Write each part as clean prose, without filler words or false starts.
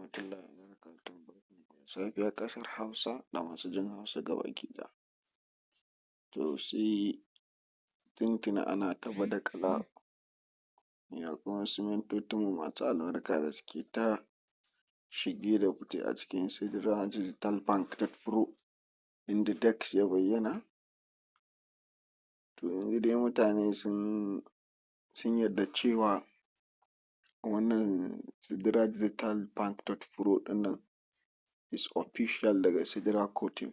rahmatullahi wa barakatuhu. Barkanmu da safiya ƙasar Hausa da masu jin Hausa gabaki ɗaya. To sai tuntuni ana ta badakala ga kuma wasu mintocinmu masu albarka da suke ta shige da fice a cikin Sidira Digital Bank Pro inda DAX ya bayyana. To yanzu dai mutane sun yarda cewa wannan Sidira Digital Bank Pro ɗin nan is official daga Sidira Cottage.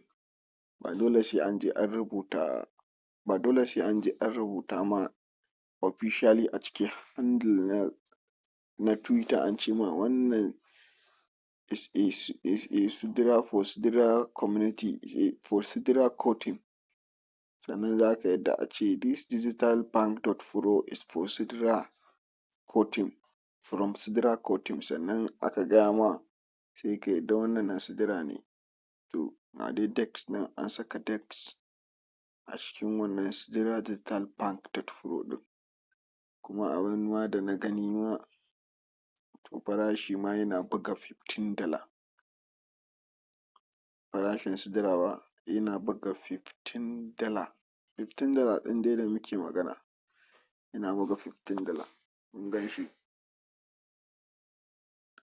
Ba dole sai an je an rubuta ma officially a cikin handle na Twitter an ce ma wannan is a Sidira for Sidira community, for Sidira Cottage. Sannan za ka yarda a ce this digital bank pro is for Sidira Cottage, from Sidira Cottage. Sannan aka gaya ma sai ka yarda wannan na Sidira ne. To ga dai DAX nan an saka DAX a cikin wannan Sidira Digital Bank Pro ɗin. Kuma abin ma da na gani ma to farashi ma yana buga $15. Farashin Sidira ba yana buga $15. $15 ɗin dai da muke magana yana buga $15. Kun gan shi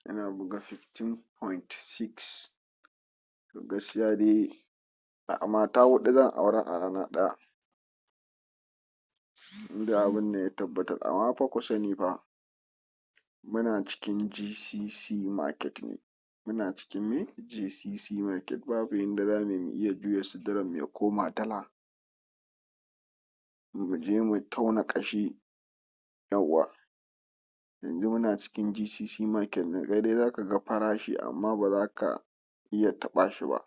yana buga 15.6. To gaskiya dai mata huɗu zan aura a rana ɗaya in dai abin nan ya tabbata. Amma fa ku sani fa muna cikin GCC market ne. Muna cikin me? GCC market. Babu yanda za mu yi mu iya juya Sidiranmu ya koma dala mu je mu tauna ƙashi yawwa. Yanzu muna cikin GCC market ne, kai dai za ka ga farashi amma ba za ka iya taɓa shi ba.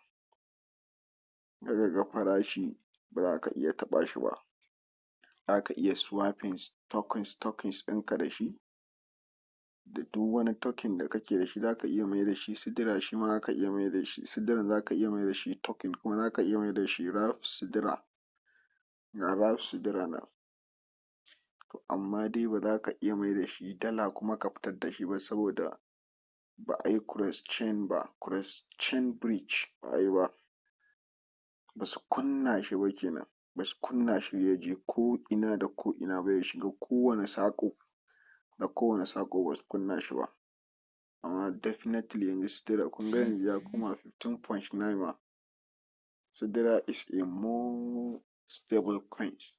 Za ka ga farashi ba za ka iya taɓa shi ba. Za ka iya swapping tokens ɗinka da shi, da duk wani token da kake da shi za ka iya mai da shi Sidira, shi ma za ka iya mai da shi Sidiran za ka iya mai da shi token, kuma za ka iya mai da shi RAV Sidira. Ga RAV Sidira nan. To amma dai ba za ka iya mai da shi dala kuma ka fitar da shi ba saboda ba a yi cross chain ba, cross chain bridge ba a yi ba. Ba su kunna shi ba kenan. Ba su kunna shi ya je ko'ina da ko'ina ba, ya shiga kowane saƙo da kowane saƙo ba su kunna shi ba. Amma definitely yanzu Sidira kun ga yanzu ya koma 15.9 ma. Sidira is a more stable coins.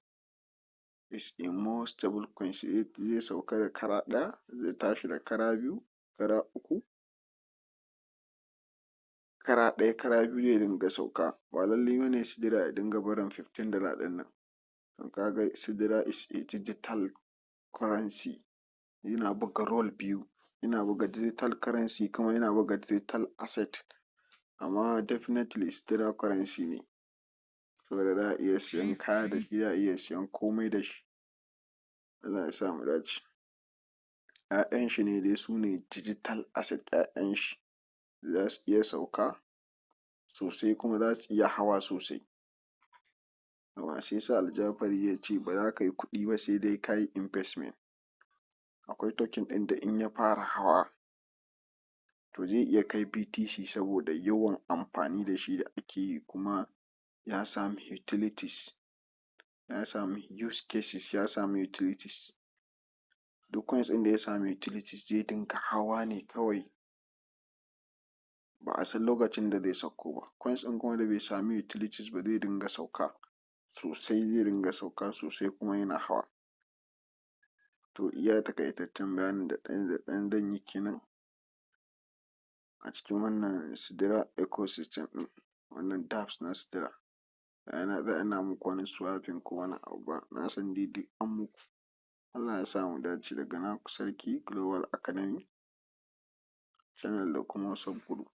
Is a more stable coins. Zai sauka da kara ɗaya, zai tashi da kara biyu, kara uku, kara ɗaya, kara biyu zai dinga sauka. Ba lallai ba ne Sidira ya dinga barin $15 ɗin nan. To ka ga Sidira is a digital currency. Yana buga role biyu. Yana buga digital currency kuma yana buga digital asset. Amma definitely Sidira currency ne. Saboda za a iya siyan kaya da shi, za a iya siyan komai da shi. Allah ya sa mu dace. 'Ya'yan shi ne dai su ne digital asset 'ya'yan shi. Za su iya sauka sosai kuma za su iya hawa sosai. Yawwa shi ya sa Aljafari ya ce ba za ka yi kuɗi ba sai dai ka yi investment. Akwai token ɗin da in ya fara hawa to zai iya kai BTC saboda yawan amfani da shi da ake yi, kuma ya samu utilities, ya samu use cases, ya samu utilities. Duk coins ɗin da ya samu utilities zai dinga hawa ne kawai. Ba a san lokacin da zai sauko ba. Coins ɗin kuma da bai sami utilities ba zai dinga sauka sosai, zai dinga sauka sosai kuma yana hawa. To iya taƙaitaccen bayanin da ɗan zan yi kenan a cikin wannan Sidira ecosystem ɗin, wannan dApps na Sidira. Ba na tsaya ina muku wani swapping ko wani abu ba, na san dai duk an muku. Allah ya sa mu dace. Daga naku Sarki Global Academy channel da kuma WhatsApp group.